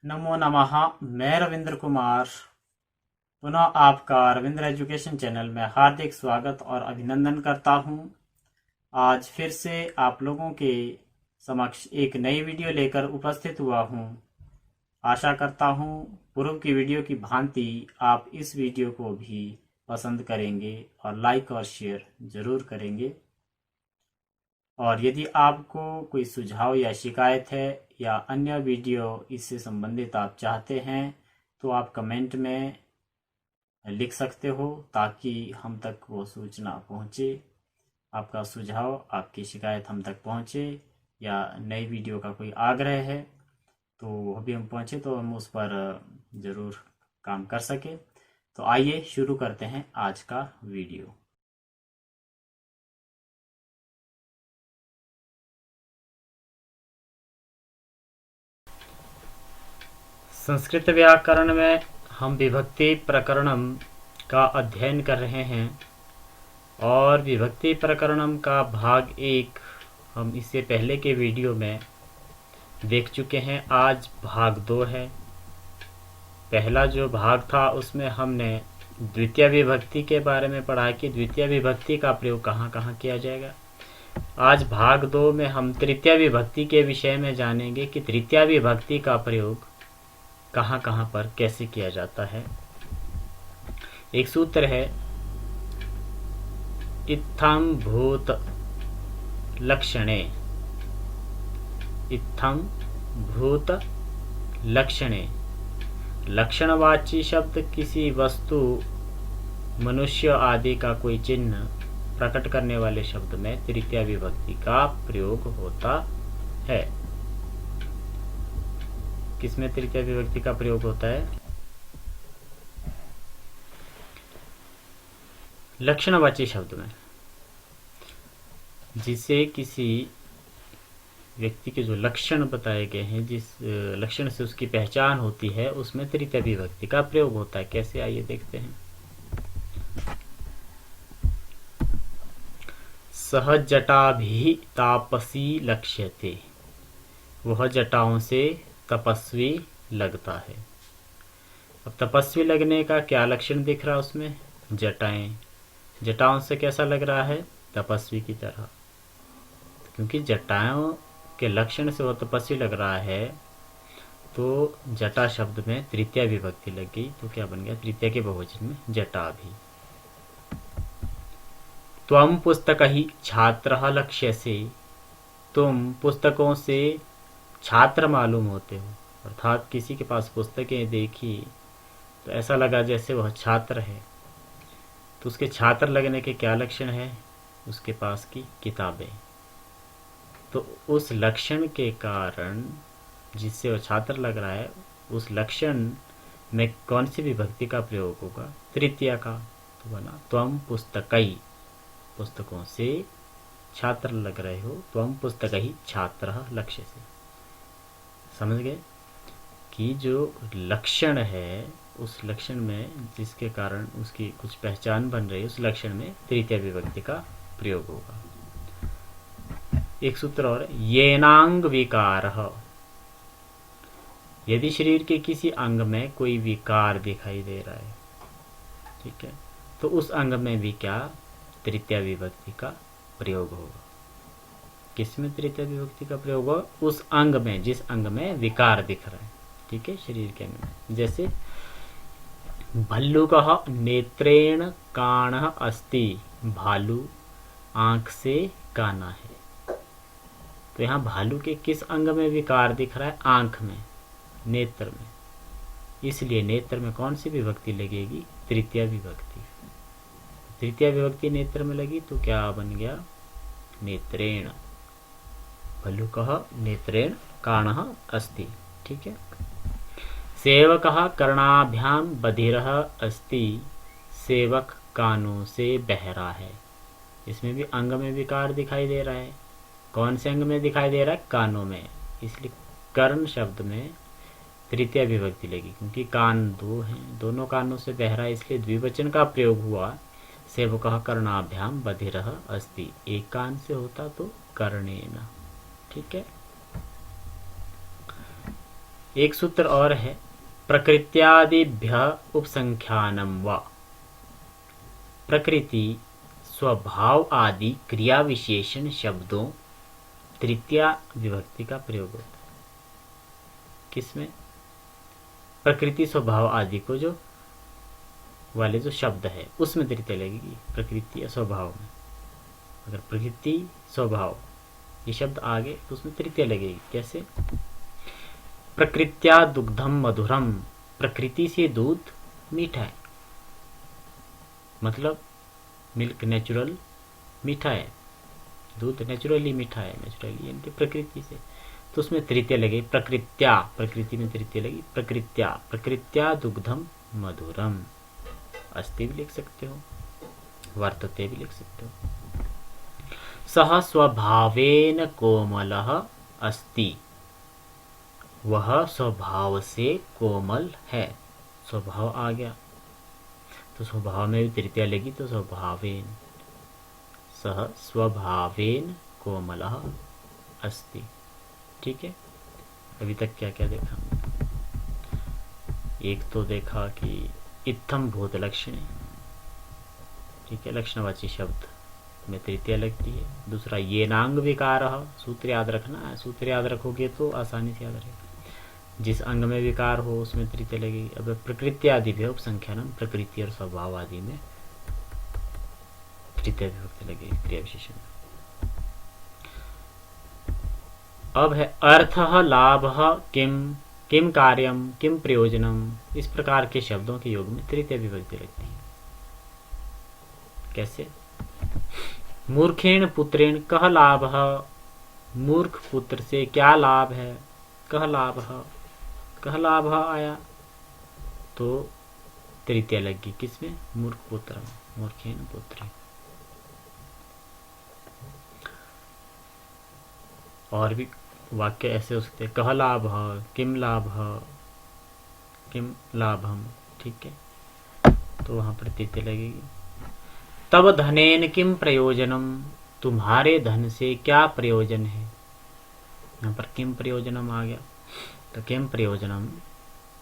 नमो नमः। मैं रविंद्र कुमार पुनः आपका रविंद्र एजुकेशन चैनल में हार्दिक स्वागत और अभिनंदन करता हूं। आज फिर से आप लोगों के समक्ष एक नई वीडियो लेकर उपस्थित हुआ हूं। आशा करता हूं पूर्व की वीडियो की भांति आप इस वीडियो को भी पसंद करेंगे और लाइक और शेयर जरूर करेंगे। और यदि आपको कोई सुझाव या शिकायत है या अन्य वीडियो इससे संबंधित आप चाहते हैं तो आप कमेंट में लिख सकते हो ताकि हम तक वो सूचना पहुंचे, आपका सुझाव आपकी शिकायत हम तक पहुंचे या नई वीडियो का कोई आग्रह है तो वह भी हम पहुंचे तो हम उस पर ज़रूर काम कर सके। तो आइए शुरू करते हैं आज का वीडियो। संस्कृत व्याकरण में हम विभक्ति प्रकरणम का अध्ययन कर रहे हैं और विभक्ति प्रकरणम का भाग 1 हम इससे पहले के वीडियो में देख चुके हैं। आज भाग 2 है। पहला जो भाग था उसमें हमने द्वितीय विभक्ति के बारे में पढ़ा कि द्वितीय विभक्ति का प्रयोग कहाँ कहाँ किया जाएगा। आज भाग 2 में हम तृतीय विभक्ति के विषय में जानेंगे कि तृतीय विभक्ति का प्रयोग कहाँ कहाँ पर कैसे किया जाता है। एक सूत्र है, इत्थम भूत लक्षणे। इत्थम भूत लक्षणे। लक्षणवाची शब्द किसी वस्तु, मनुष्य आदि का कोई चिन्ह प्रकट करने वाले शब्द में तृतीय विभक्ति का प्रयोग होता है। किसमें तृतीय विभक्ति का प्रयोग होता है? लक्षणवाची शब्द में, जिसे किसी व्यक्ति के जो लक्षण बताए गए हैं, जिस लक्षण से उसकी पहचान होती है, उसमें तृतीय विभक्ति का प्रयोग होता है। कैसे, आइए देखते हैं। सह जटाभि तापसी लक्ष्यते। वह जटाओं से तपस्वी लगता है। अब तपस्वी लगने का क्या लक्षण दिख रहा है उसमें? जटाएं। जटाओं से कैसा लग रहा है? तपस्वी की तरह। क्योंकि जटाओं के लक्षण से वह तपस्वी लग रहा है तो जटा शब्द में तृतीय विभक्ति लग गई तो क्या बन गया? तृतीय के बहुवचन में जटा भी। त्वम पुस्तक ही छात्र लक्ष्य से। तुम पुस्तकों से छात्र मालूम होते हो, अर्थात किसी के पास पुस्तकें देखी तो ऐसा लगा जैसे वह छात्र है। तो उसके छात्र लगने के क्या लक्षण है? उसके पास की किताबें। तो उस लक्षण के कारण जिससे वह छात्र लग रहा है, उस लक्षण में कौन सी विभक्ति का प्रयोग होगा? तृतीया का। तो बना त्वम पुस्तकई। पुस्तकों से छात्र लग रहे हो, त्वम पुस्तकई छात्र लक्ष्य से। समझ गए कि जो लक्षण है उस लक्षण में जिसके कारण उसकी कुछ पहचान बन रही है, उस लक्षण में तृतीय विभक्ति का प्रयोग होगा। एक सूत्र और, येनांग विकारः। यदि शरीर के किसी अंग में कोई विकार दिखाई दे रहा है, ठीक है, तो उस अंग में भी क्या? तृतीय विभक्ति का प्रयोग होगा। किसमें तृतीय विभक्ति का प्रयोग होगा? उस अंग में, जिस अंग में विकार दिख रहा है, ठीक है, शरीर के अंग में। जैसे भल्लुकः नेत्रेण काणः अस्ति। भालू आंख से काना है। तो यहाँ भालू के किस अंग में विकार दिख रहा है? आंख में, नेत्र में। इसलिए नेत्र में कौन सी विभक्ति लगेगी? तृतीय विभक्ति। तृतीय विभक्ति नेत्र में लगी तो क्या बन गया? नेत्रेण। भल्लुकः नेत्रेण काणः अस्ति। ठीक है। सेवकः कर्णाभ्याम बधिरः अस्ति। सेवक कानों से बहरा है। इसमें भी अंग में विकार दिखाई दे रहा है। कौन से अंग में दिखाई दे रहा है? कानों में। इसलिए कर्ण शब्द में तृतीय विभक्ति लगी, क्योंकि कान दो हैं, दोनों कानों से बहरा है, इसलिए द्विवचन का प्रयोग हुआ। सेवकः कर्णाभ्याम बधिरः अस्ति। एक कान से होता तो कर्णेन। ठीक है। एक सूत्र और है, प्रकृत्यादिभ्य उपसंख्यानम व। प्रकृति, स्वभाव आदि क्रिया विशेषण शब्दों तृतीया विभक्ति का प्रयोग होता है। किसमें? प्रकृति स्वभाव आदि को जो वाले जो शब्द है उसमें तृतीया लगेगी, प्रकृति या स्वभाव में। अगर प्रकृति स्वभाव ये शब्द आगे तो उसमें तृतीया लगेगी। कैसे? प्रकृत्या दुग्धम मधुरम, प्रकृति से दूध मीठा है, मतलब मिल्क नेचुरल मीठा है, दूध नेचुरली मीठा है, नेचुरली यानी कि प्रकृति से, तो उसमें तृतीया लगे प्रकृत्या, प्रकृति में तृतीया लगी प्रकृत्या, प्रकृत्या दुग्धम मधुरम। अस्ति भी लिख सकते हो, वर्तते भी लिख सकते हो। सह स्वभावेन कोमलः अस्ति, वह स्वभाव से कोमल है। स्वभाव आ गया तो स्वभाव में भी तृतीया लगी, तो स्वभावेन, सह स्वभावेन कोमलः अस्ति। ठीक है, अभी तक क्या क्या देखा? एक तो देखा कि इत्थम भूत लक्षण, ठीक है, लक्षणवाची शब्द में तृतीया लगती है। दूसरा ये नांग विकार, सूत्र याद रखना है, सूत्र याद रखोगे तो आसानी से याद रहेगा। जिस अंग में विकार हो उसमें तृतीया लगेगी। अब प्रकृति आदि भी उपसंख्यानम, प्रकृति और स्वभाव आदि में तृतीया विभक्ति लगेगी क्रिया विशेषण में। अब है अर्थ लाभ किम, किम कार्यम, किम प्रयोजनम, इस प्रकार के शब्दों के योग में तृतीय विभक्ति लगती है। कैसे? मूर्खेण पुत्रेण कह लाभ, मूर्ख पुत्र से क्या लाभ है, कह लाभ, कह लाभ आया तो तृतीया लगी किसमें? मूर्ख पुत्र में, मूर्खेण पुत्रेण। और भी वाक्य ऐसे हो सकते हैं, कह लाभ, किम लाभ, किम लाभम, ठीक है, तो वहां पर तृतीया लगेगी। तब धनेन किम प्रयोजनम, तुम्हारे धन से क्या प्रयोजन है। यहाँ पर किम प्रयोजनम आ गया, तो किम प्रयोजनम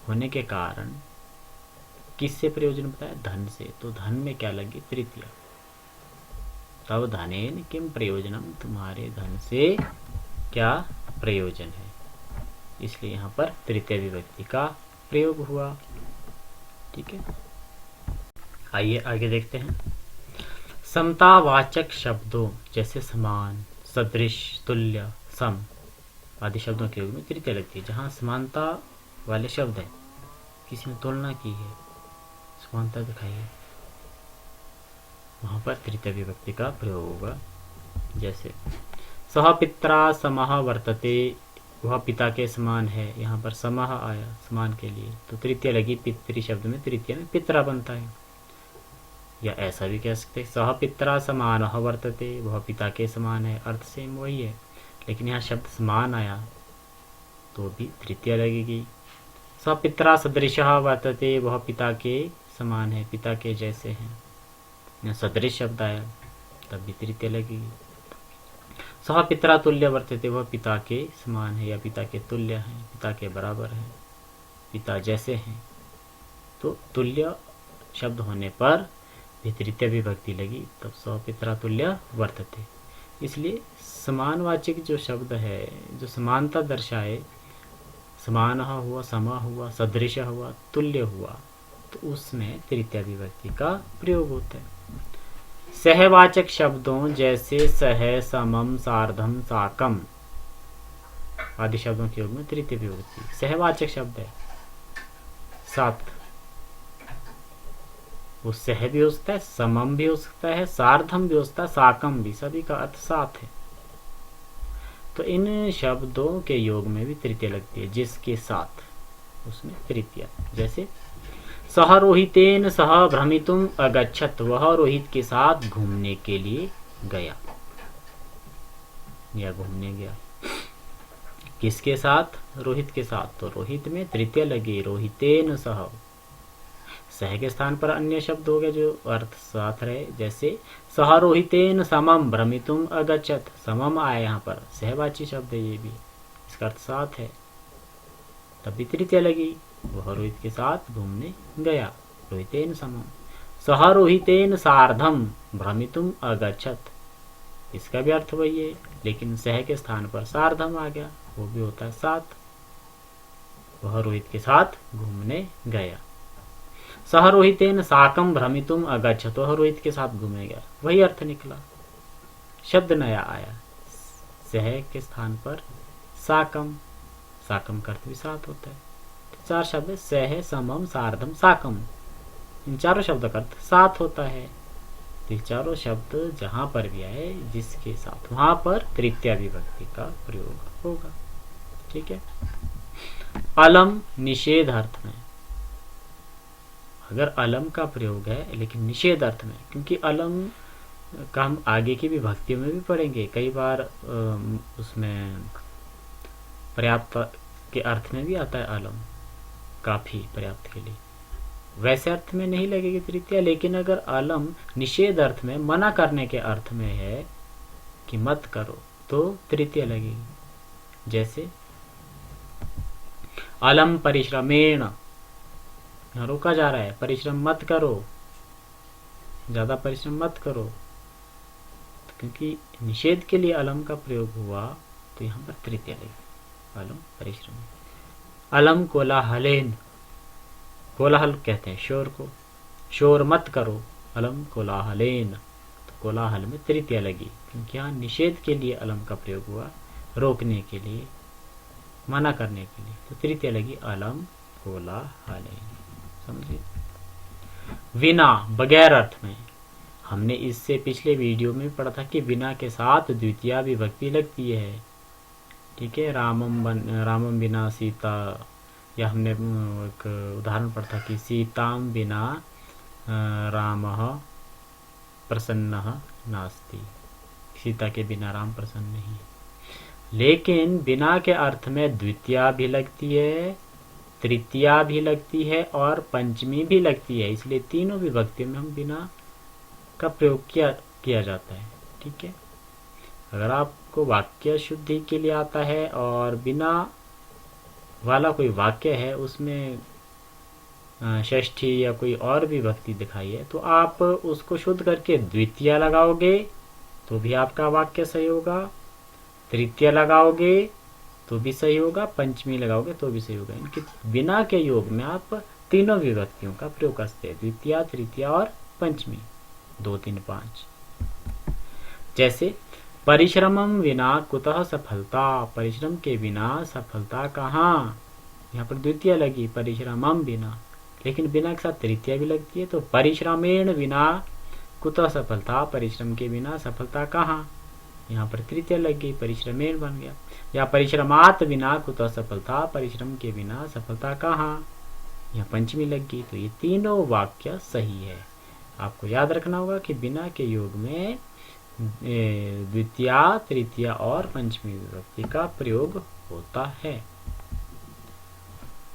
होने के कारण किससे प्रयोजन बताया? धन से, तो धन में क्या लगी? तृतीया। तब धनेन किम प्रयोजनम, तुम्हारे धन से क्या प्रयोजन है, इसलिए यहाँ पर तृतीय विभक्ति का प्रयोग हुआ। ठीक है, आइए आगे देखते हैं। समतावाचक शब्दों जैसे समान, सदृश, तुल्य, सम आदि शब्दों के योग में तृतीया लगती है। जहाँ समानता वाले शब्द है, किसी ने तुलना की है, समानता दिखाई है, वहां पर तृतीय विभक्ति का प्रयोग होगा। जैसे सह पित्रा समः वर्तते, वह पिता के समान है, यहाँ पर समः आया समान के लिए, तो तृतीया लगी। पितृ शब्द में तृतीया में पित्रा बनता है। या ऐसा भी कह सकते हैं, सह पित्रा समानः वर्तते, वह पिता के समान है, अर्थ सेम वही है, लेकिन यहाँ शब्द समान आया तो भी तृतीया लगेगी। सह पित्रा सदृशः वर्तते, वह पिता के समान है, पिता के जैसे हैं, यहाँ सदृश शब्द आया तब भी तृतीया लगेगी। सह पित्रा तुल्य वर्तते, वह पिता के समान है या पिता के तुल्य है, पिता के बराबर है, पिता जैसे हैं, तो तुल्य शब्द होने पर भी तृतीय विभक्ति लगी, तब सह पित्रा तुल्य वर्तते। इसलिए समानवाचक जो शब्द है, जो समानता दर्शाए, समान हुआ, समा हुआ, सदृश हुआ, तुल्य हुआ, तो उसमें तृतीय विभक्ति का प्रयोग होता है। सहवाचक शब्दों जैसे सह, समम, सार्धम, साकम आदि शब्दों के योग में तृतीय विभक्ति। सहवाचक शब्द है, साथ, वो सह भी हो सकता है, समम भी हो सकता है, सार्धम भी हो सकता है, साकम भी, सभी का अर्थ साथ है। तो इन शब्दों के योग में भी तृतीया लगती है, जिसके साथ उसमें तृतीया। जैसे सह रोहितेन सह भ्रमितुम अगच्छत, वह रोहित के साथ घूमने के लिए गया या घूमने गया। किसके साथ? रोहित के साथ, तो रोहित में तृतीया लगी, रोहितेन सह। सह के स्थान पर अन्य शब्द हो गए जो अर्थ साथ रहे, जैसे सह रोहितेन समम भ्रमितुम अगच्छत, समम आया यहाँ पर सहवाची शब्द है, ये भी इसका अर्थ साथ है, तब भी तृतीया लगी। वह रोहित के साथ घूमने गया। रोहितेन समम। सह रोहितेन सार्धम भ्रमितुम अगच्छत। इसका भी अर्थ वही है, लेकिन सह के स्थान पर सार्धम आ गया, वो भी होता है साथ। वह रोहित के साथ घूमने गया। सह रोहितेन साकम भ्रमितुम अगच्छत। वह रोहित के साथ घूमने गया, वही अर्थ निकला। शब्द नया आया, सह के स्थान पर साकम। साकम का अर्थ भी साथ होता है। तो 4 शब्द, सह, समम, सार्धम, साकम। इन चारों शब्दों का अर्थ साथ होता है। तो चारों शब्द जहां पर भी आए जिसके साथ, वहां पर तृतीया विभक्ति का प्रयोग होगा। ठीक है। अलम निषेध अर्थ में, अगर अलम का प्रयोग है लेकिन निषेध अर्थ में, क्योंकि अलम का हम आगे की विभक्तियों में भी पढ़ेंगे, कई बार उसमें पर्याप्त के अर्थ में भी आता है अलम, काफी, पर्याप्त के लिए, वैसे अर्थ में नहीं लगेगी तृतीया। लेकिन अगर अलम निषेध अर्थ में, मना करने के अर्थ में है कि मत करो, तो तृतीया लगेगी। जैसे अलम परिश्रमेण, यहाँ रोका जा रहा है, परिश्रम मत करो, ज्यादा परिश्रम मत करो। तो क्योंकि निषेध के लिए अलम का प्रयोग हुआ तो यहाँ पर तृतीया लगेगी। अलम परिश्रम। अलम कोलाहलेन, कोलाहल कहते हैं शोर को, शोर मत करो। अलम कोलाहलेन, तो कोलाहल में तृतीया लगी, क्योंकि यहाँ निषेध के लिए अलम का प्रयोग हुआ, रोकने के लिए, मना करने के लिए, तो तृतीया लगी अलम कोलाहलेन। समझिए। विना, बगैर अर्थ में, हमने इससे पिछले वीडियो में पढ़ा था कि बिना के साथ द्वितीया विभक्ति लगती है। ठीक है। रामम बिना सीता, या हमने एक उदाहरण पढ़ा था कि सीताम बिना रामः प्रसन्नः नास्ति, सीता के बिना राम प्रसन्न नहीं है। लेकिन बिना के अर्थ में द्वितीया भी लगती है, तृतीया भी लगती है और पंचमी भी लगती है, इसलिए तीनों विभक्तियों में हम बिना का प्रयोग किया जाता है। ठीक है। अगर आपको वाक्य शुद्धि के लिए आता है और बिना वाला कोई वाक्य है, उसमें षष्ठी या कोई और भी विभक्ति दिखाई है, तो आप उसको शुद्ध करके द्वितीया लगाओगे तो भी आपका वाक्य सही होगा, तृतीया लगाओगे तो भी सही होगा, पंचमी लगाओगे तो भी सही होगा। इनके बिना के योग में आप तीनों विभक्तियों का प्रयोग करते हैं, द्वितीया, तृतीया और पंचमी, 2, 3, 5। जैसे परिश्रमम विना कुतः सफलता, परिश्रम के बिना सफलता कहाँ। यहाँ पर द्वितीया लगी, परिश्रमम बिना, लेकिन बिना के साथ तृतीया भी लगती है, तो परिश्रमेण बिना कुतः सफलता, परिश्रम के बिना सफलता कहाँ, यहाँ पर तृतीया लग गई, परिश्रमेण बन गया। या परिश्रमात बिना कुतः सफलता, परिश्रम के बिना सफलता कहाँ, यहाँ पंचमी लग गई। तो ये तीनों वाक्य सही है। आपको याद रखना होगा कि बिना के योग में द्वितीया, तृतीया और पंचमी विभक्ति का प्रयोग होता है।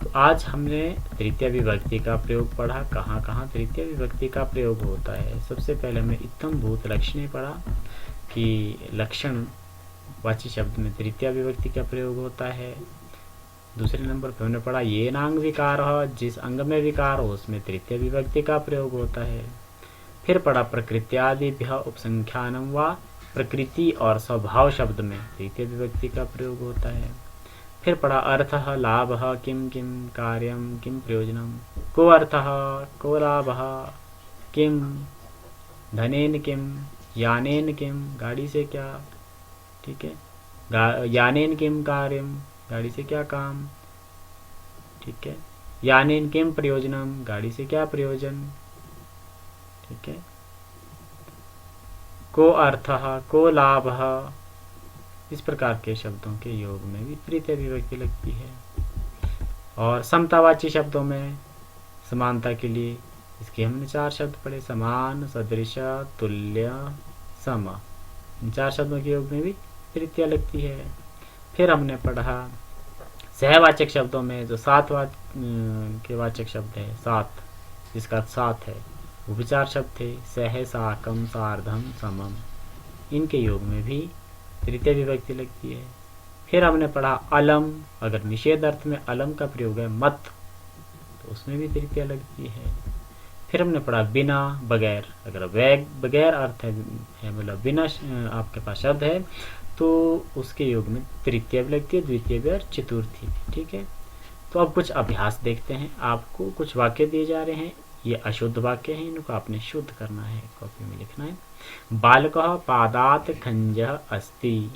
तो आज हमने तृतीया विभक्ति का प्रयोग पढ़ा। कहाँ कहाँ तृतीया विभक्ति का प्रयोग होता है। सबसे पहले हमने इत्थम भूत लक्षणे पढ़ा कि लक्षण वाची शब्द में तृतीया विभक्ति का प्रयोग होता है। दूसरे नंबर पर हमने पढ़ा ये नांग विकार, जिस अंग में विकार हो उसमें तृतीय विभक्ति का प्रयोग होता है। फिर पढ़ा प्रकृत्यादिभ्य उपसंख्यानम व प्रकृति और स्वभाव शब्द में तृतीय विभक्ति का प्रयोग होता है। फिर पढ़ा अर्थः लाभः किम किम कार्यम किम प्रयोजनम, को अर्थः को लाभः, किम धनेन किम, यानेन किम, गाड़ी से क्या। ठीक है। यानेन किम कार्यम, गाड़ी से क्या काम। ठीक है। यानेन किम प्रयोजनम, गाड़ी से क्या प्रयोजन। ठीक है। को अर्थः को लाभः, इस प्रकार के शब्दों के योग में भी तृतीय विभक्ति लगती है। और समतावाची शब्दों में समानता के लिए इसके हमने 4 शब्द पढ़े, समान, सदृश, तुल्य, सम। इन 4 शब्दों के योग में भी तृतीया लगती है। फिर हमने पढ़ा सहवाचक शब्दों में जो 7 के वाचक शब्द है, 7 जिसका 7 है, वो भी 4 शब्द थे, सह, साकम, सार्धम, समम। इनके योग में भी तृतीय विभक्ति लगती है। फिर हमने पढ़ा अलम, अगर निषेध अर्थ में अलम का प्रयोग है मत, तो उसमें भी तृतीया लगती है। फिर हमने पढ़ा बिना, बगैर, अगर बगैर अर्थ है मतलब बिना आपके पास शब्द है तो उसके योग में तृतीया भी लगती है, द्वितीय भी और चतुर्थी भी। ठीक है, तो अब कुछ अभ्यास देखते हैं। आपको कुछ वाक्य दिए जा रहे हैं, ये अशुद्ध वाक्य हैं, इनको आपने शुद्ध करना है, कॉपी में लिखना है। बालकः पादात् खंजः अस्ति,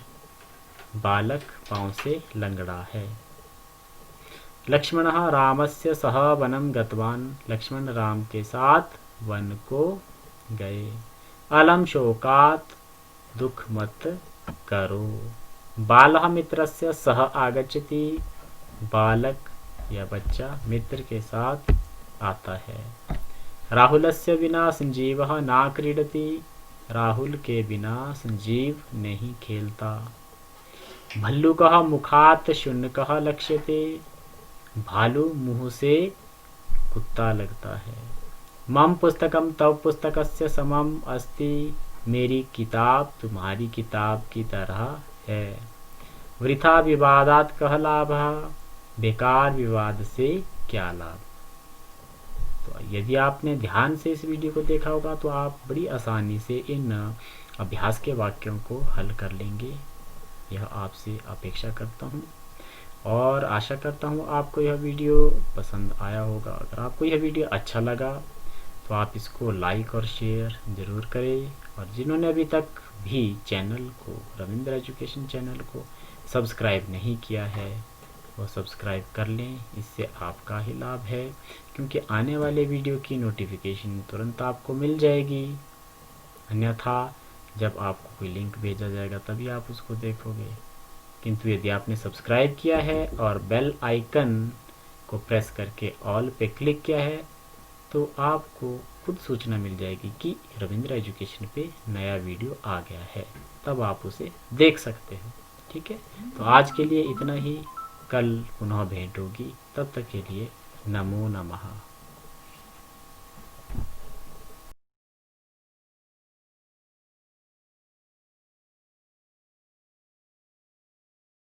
बालक पांव से लंगड़ा है। लक्ष्मणः रामस्य सह वनं गतवान्, लक्ष्मण राम के साथ वन को गए। अलम शोकात्, दुख मत करो। बालः मित्रस्य सह आगच्छति, बालक या बच्चा मित्र के साथ आता है। राहुलस्य विना संजीवः न क्रीडति, राहुल के बिना संजीव नहीं खेलता। भल्लुकः मुखात् शुनकः लक्ष्यते, भालू मुंह से कुत्ता लगता है। मम पुस्तकम तव पुस्तकस्य समम अस्ति, मेरी किताब तुम्हारी किताब की तरह है। वृथा विवादात् कः लाभः, बेकार विवाद से क्या लाभ। तो यदि आपने ध्यान से इस वीडियो को देखा होगा तो आप बड़ी आसानी से इन अभ्यास के वाक्यों को हल कर लेंगे, यह आपसे अपेक्षा करता हूँ और आशा करता हूँ आपको यह वीडियो पसंद आया होगा। अगर आपको यह वीडियो अच्छा लगा तो आप इसको लाइक और शेयर ज़रूर करें, और जिन्होंने अभी तक भी चैनल को, रविंद्र एजुकेशन चैनल को सब्सक्राइब नहीं किया है वो सब्सक्राइब कर लें, इससे आपका ही लाभ है, क्योंकि आने वाले वीडियो की नोटिफिकेशन तुरंत आपको मिल जाएगी। अन्यथा जब आपको कोई लिंक भेजा जाएगा तभी आप उसको देखोगे, किंतु यदि आपने सब्सक्राइब किया है और बेल आइकन को प्रेस करके ऑल पे क्लिक किया है तो आपको खुद सूचना मिल जाएगी कि रविंद्र एजुकेशन पे नया वीडियो आ गया है, तब आप उसे देख सकते हो। ठीक है, तो आज के लिए इतना ही, कल पुनः भेंट होगी, तब तक के लिए नमो नमः।